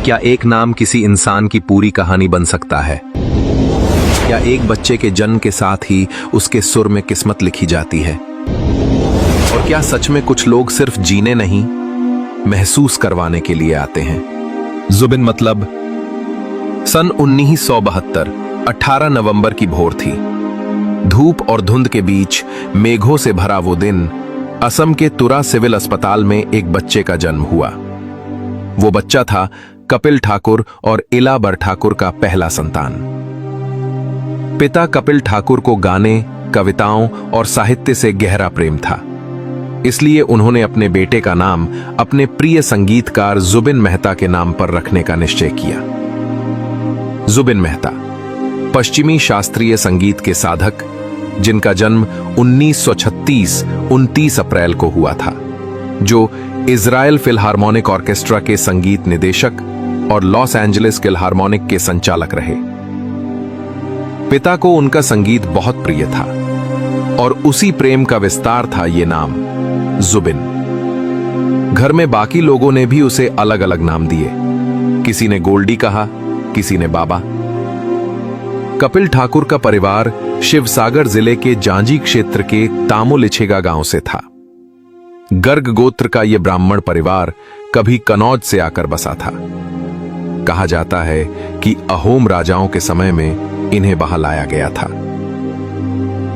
क्या एक नाम किसी इंसान की पूरी कहानी बन सकता है? क्या एक बच्चे के जन्म के साथ ही उसके सुर में किस्मत लिखी जाती है? और क्या सच में कुछ लोग सिर्फ जीने नहीं, महसूस करवाने के लिए आते हैं? जुबिन मतलब सन 1972 18 नवंबर की भोर थी। धूप और धुंध के बीच मेघों से भरा वो दिन, असम के तुरा सिविल अस्पताल में एक बच्चे का जन्म हुआ। वो बच्चा था कपिल ठाकुर और इला बरठाकुर का पहला संतान। पिता कपिल ठाकुर को गाने, कविताओं और साहित्य से गहरा प्रेम था, इसलिए उन्होंने अपने बेटे का नाम अपने प्रिय संगीतकार जुबिन मेहता के नाम पर रखने का निश्चय किया। जुबिन मेहता पश्चिमी शास्त्रीय संगीत के साधक, जिनका जन्म 1936 29 अप्रैल को हुआ था, जो इज़राइल फिलहार्मोनिक ऑर्केस्ट्रा के संगीत निदेशक और लॉस एंजलिस फिलहार्मोनिक के संचालक रहे। पिता को उनका संगीत बहुत प्रिय था और उसी प्रेम का विस्तार था ये नाम जुबिन। घर में बाकी लोगों ने भी उसे अलग अलग नाम दिए। किसी ने गोल्डी कहा, किसी ने बाबा। कपिल ठाकुर का परिवार शिवसागर जिले के जांजी क्षेत्र के तामुलिछेगा गांव से था। गर्ग गोत्र का यह ब्राह्मण परिवार कभी कनौज से आकर बसा था। कहा जाता है कि अहोम राजाओं के समय में इन्हें वहां लाया गया था।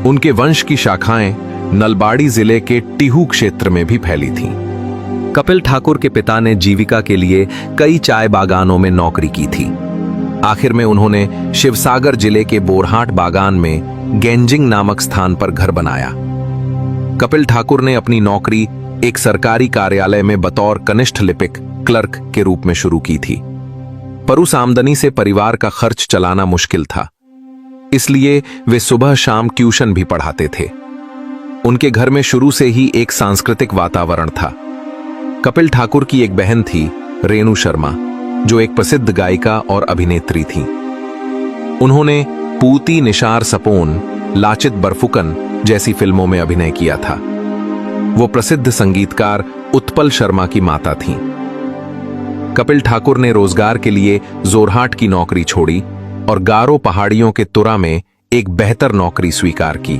उनके वंश की शाखाएं नलबाड़ी जिले के टिहू क्षेत्र में भी फैली थीं। कपिल ठाकुर के पिता ने जीविका के लिए कई चाय बागानों में नौकरी की थी। आखिर में उन्होंने शिवसागर जिले के बोरहाट बागान में गेंजिंग नामक स्थान पर घर बनाया। कपिल ठाकुर ने अपनी नौकरी एक सरकारी कार्यालय में बतौर कनिष्ठ लिपिक क्लर्क के रूप में शुरू की थी, पर उस आमदनी से परिवार का खर्च चलाना मुश्किल था, इसलिए वे सुबह शाम ट्यूशन भी पढ़ाते थे। उनके घर में शुरू से ही एक सांस्कृतिक वातावरण था। कपिल ठाकुर की एक बहन थी, रेणु शर्मा, जो एक प्रसिद्ध गायिका और अभिनेत्री थी। उन्होंने पूती निशार सपोन, लाचित बरफुकन जैसी फिल्मों में अभिनय किया था। वो प्रसिद्ध संगीतकार उत्पल शर्मा की माता थीं। कपिल ठाकुर ने रोजगार के लिए जोरहाट की नौकरी छोड़ी और गारो पहाड़ियों के तुरा में एक बेहतर नौकरी स्वीकार की।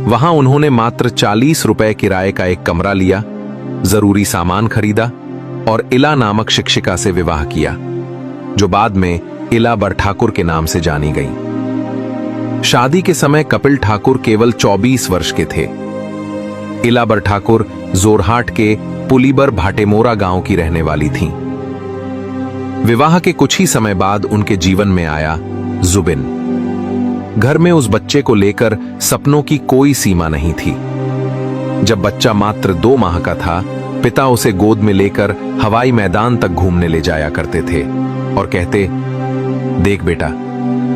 वहां उन्होंने मात्र 40 रुपए किराए का एक कमरा लिया, जरूरी सामान खरीदा और इला नामक शिक्षिका से विवाह किया, जो बाद में इला बरठाकुर के नाम से जानी गई। शादी के समय कपिल ठाकुर केवल 24 वर्ष के थे। इला बरठाकुर जोरहाट के पुलीबर भाटेमोरा गांव की रहने वाली थीं। विवाह के कुछ ही समय बाद उनके जीवन में आया जुबिन। घर में उस बच्चे को लेकर सपनों की कोई सीमा नहीं थी। जब बच्चा मात्र 2 माह का था, पिता उसे गोद में लेकर हवाई मैदान तक घूमने ले जाया करते थे और कहते, देख बेटा,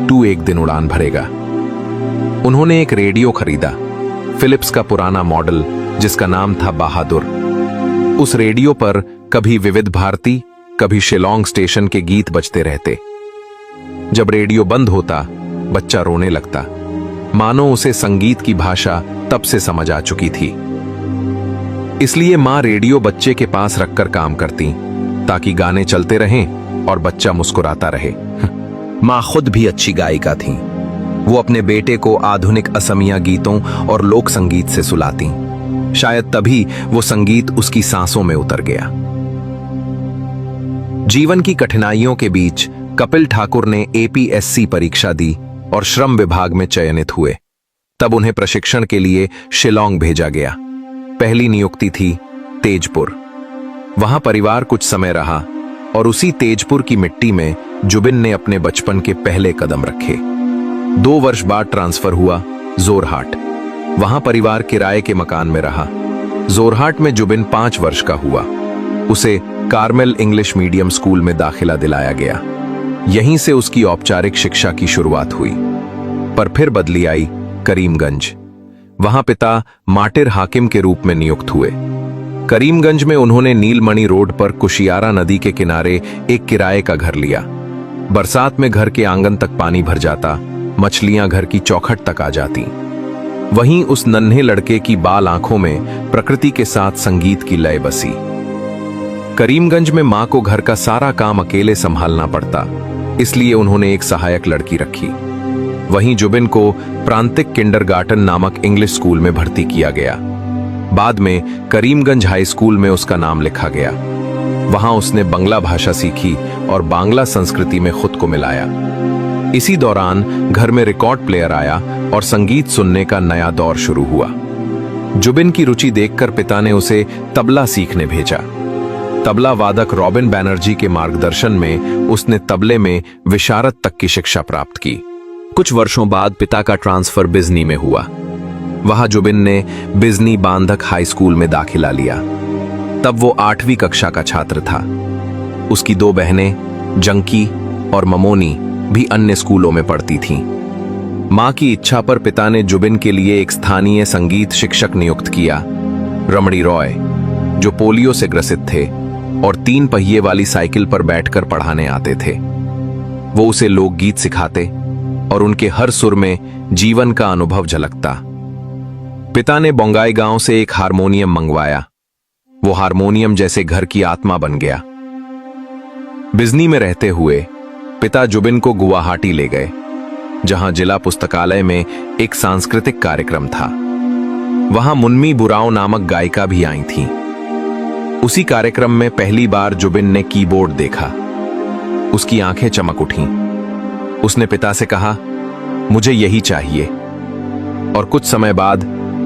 तू एक दिन उड़ान भरेगा। उन्होंने एक रेडियो खरीदा, फिलिप्स का पुराना मॉडल, जिसका नाम था बहादुर। उस रेडियो पर कभी विविध भारती, कभी शिलोंग स्टेशन के गीत बजते रहते। जब रेडियो बंद होता, बच्चा रोने लगता, मानो उसे संगीत की भाषा तब से समझ आ चुकी थी। इसलिए मां रेडियो बच्चे के पास रखकर काम करती, ताकि गाने चलते रहें और बच्चा मुस्कुराता रहे। मां खुद भी अच्छी गायिका थीं। वो अपने बेटे को आधुनिक असमिया गीतों और लोक संगीत से सुलाती। शायद तभी वो संगीत उसकी सांसों में उतर गया। जीवन की कठिनाइयों के बीच कपिल ठाकुर ने APSC परीक्षा दी और श्रम विभाग में चयनित हुए। तब उन्हें प्रशिक्षण के लिए शिलोंग भेजा गया। पहली नियुक्ति थी तेजपुर। वहां परिवार कुछ समय रहा और उसी तेजपुर की मिट्टी में जुबिन ने अपने बचपन के पहले कदम रखे। 2 वर्ष बाद ट्रांसफर हुआ जोरहाट। वहां परिवार किराए के मकान में रहा। जोरहाट में जुबिन 5 वर्ष का हुआ। उसे कार्मेल इंग्लिश मीडियम स्कूल में दाखिला दिलाया गया। यहीं से उसकी औपचारिक शिक्षा की शुरुआत हुई। पर फिर बदली आई करीमगंज। वहां पिता माटिर हाकिम के रूप में नियुक्त हुए। करीमगंज में उन्होंने नीलमणि रोड पर कुशियारा नदी के किनारे एक किराए का घर लिया। बरसात में घर के आंगन तक पानी भर जाता, मछलियां घर की चौखट तक आ जाती। वहीं उस नन्हे लड़के की बाल आंखों में प्रकृति के साथ संगीत की लय बसी। करीमगंज में मां को घर का सारा काम अकेले संभालना पड़ता, इसलिए उन्होंने एक सहायक लड़की रखी। वहीं जुबिन को प्रांतिक किंडरगार्टन नामक इंग्लिश स्कूल में भर्ती किया गया। बाद में करीमगंज हाई स्कूल में उसका नाम लिखा गया। वहां उसने बंगला भाषा सीखी और बांग्ला संस्कृति में खुद को मिलाया। इसी दौरान घर में रिकॉर्ड प्लेयर आया और संगीत सुनने का नया दौर शुरू हुआ। जुबिन की रुचि देखकर पिता ने उसे तबला सीखने भेजा। तबला वादक रॉबिन बैनर्जी के मार्गदर्शन में उसने तबले में विशारद तक की शिक्षा प्राप्त की। कुछ वर्षों बाद पिता का ट्रांसफर बिजनी में हुआ। वहां जुबिन ने बिजनी बांधक हाई स्कूल में दाखिला लिया। तब वो 8वीं कक्षा का छात्र था। उसकी 2 बहनें जंकी और ममोनी भी अन्य स्कूलों में पढ़ती थीं। मां की इच्छा पर पिता ने जुबिन के लिए एक स्थानीय संगीत शिक्षक नियुक्त किया, रमणी रॉय, जो पोलियो से ग्रसित थे और 3 पहिए वाली साइकिल पर बैठकर पढ़ाने आते थे। वो उसे लोकगीत सिखाते और उनके हर सुर में जीवन का अनुभव झलकता। पिता ने बोंगाई गांव से एक हारमोनियम मंगवाया। वो हारमोनियम जैसे घर की आत्मा बन गया। बिजनी में रहते हुए पिता जुबिन को गुवाहाटी ले गए, जहां जिला पुस्तकालय में एक सांस्कृतिक कार्यक्रम था। वहां मुन्मी बुराओ नामक गायिका भी आई थीं। उसी कार्यक्रम में पहली बार जुबिन ने कीबोर्ड देखा। उसकी आंखें चमक उठीं। उसने पिता से कहा, मुझे यही चाहिए। और कुछ समय बाद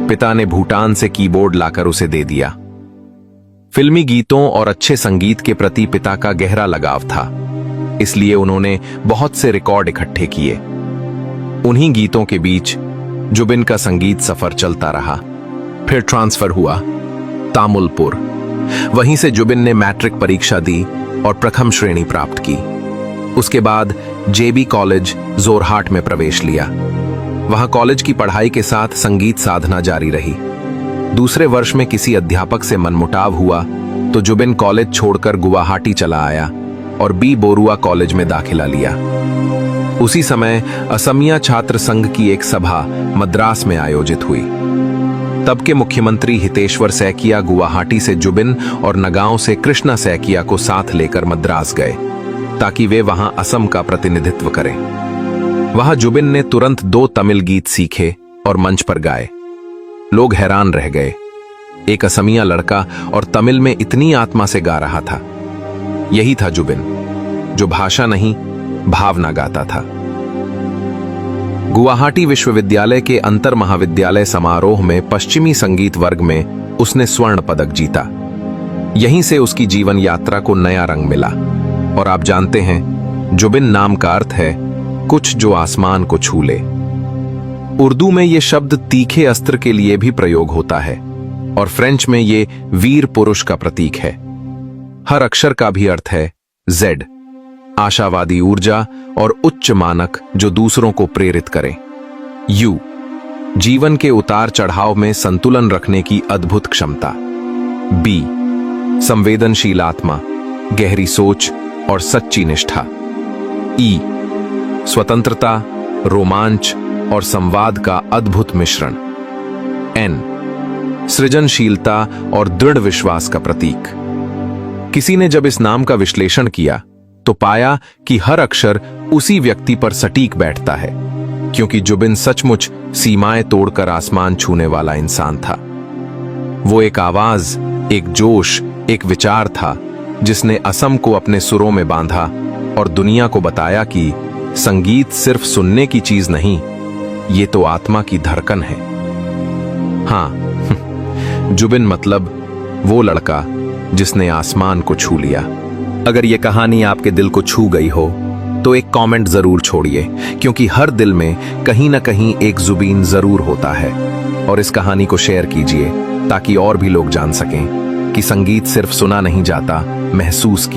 पिता ने भूटान से कीबोर्ड लाकर उसे दे दिया। फिल्मी गीतों और अच्छे संगीत के प्रति पिता का गहरा लगाव था, इसलिए उन्होंने बहुत से रिकॉर्ड इकट्ठे किए। उन्हीं गीतों के बीच जुबिन का संगीत सफर चलता रहा। फिर ट्रांसफर हुआ तामुलपुर। वहीं से जुबिन ने मैट्रिक परीक्षा दी और प्रथम श्रेणी प्राप्त की। उसके बाद जेबी कॉलेज जोरहाट में प्रवेश लिया। वहां कॉलेज की पढ़ाई के साथ संगीत साधना जारी रही। दूसरे वर्ष में किसी अध्यापक से मनमुटाव हुआ तो जुबिन कॉलेज छोड़कर गुवाहाटी चला आया और बी बोरुआ कॉलेज में दाखिला लिया। उसी समय असमिया छात्र संघ की एक सभा मद्रास में आयोजित हुई। तब के मुख्यमंत्री हितेश्वर सैकिया गुवाहाटी से जुबिन और नगांव से कृष्णा सैकिया को साथ लेकर मद्रास गए, ताकि वे वहां असम का प्रतिनिधित्व करें। वहां जुबिन ने तुरंत 2 तमिल गीत सीखे और मंच पर गाए। लोग हैरान रह गए। एक असमिया लड़का और तमिल में इतनी आत्मा से गा रहा था। यही था जुबिन, जो भाषा नहीं भावना गाता था। गुवाहाटी विश्वविद्यालय के अंतर महाविद्यालय समारोह में पश्चिमी संगीत वर्ग में उसने स्वर्ण पदक जीता। यहीं से उसकी जीवन यात्रा को नया रंग मिला। और आप जानते हैं, जुबिन नाम का अर्थ है कुछ जो आसमान को छू ले। उर्दू में यह शब्द तीखे अस्त्र के लिए भी प्रयोग होता है और फ्रेंच में यह वीर पुरुष का प्रतीक है। हर अक्षर का भी अर्थ है जेड, आशावादी ऊर्जा और उच्च मानक जो दूसरों को प्रेरित करें। यू, जीवन के उतार चढ़ाव में संतुलन रखने की अद्भुत क्षमता। बी, संवेदनशील आत्मा, गहरी सोच और सच्ची निष्ठा। ई, स्वतंत्रता, रोमांच और संवाद का अद्भुत मिश्रण। एन, सृजनशीलता और दृढ़ विश्वास का प्रतीक। किसी ने जब इस नाम का विश्लेषण किया तो पाया कि हर अक्षर उसी व्यक्ति पर सटीक बैठता है, क्योंकि जुबिन सचमुच सीमाएं तोड़कर आसमान छूने वाला इंसान था। वो एक आवाज, एक जोश, एक विचार था जिसने असम को अपने सुरों में बांधा और दुनिया को बताया कि संगीत सिर्फ सुनने की चीज नहीं, ये तो आत्मा की धड़कन है। हाँ, जुबिन मतलब वो लड़का जिसने आसमान को छू लिया। अगर ये कहानी आपके दिल को छू गई हो तो एक कमेंट जरूर छोड़िए, क्योंकि हर दिल में कहीं ना कहीं एक जुबीन जरूर होता है। और इस कहानी को शेयर कीजिए ताकि और भी लोग जान सकें कि संगीत सिर्फ सुना नहीं जाता, महसूस किया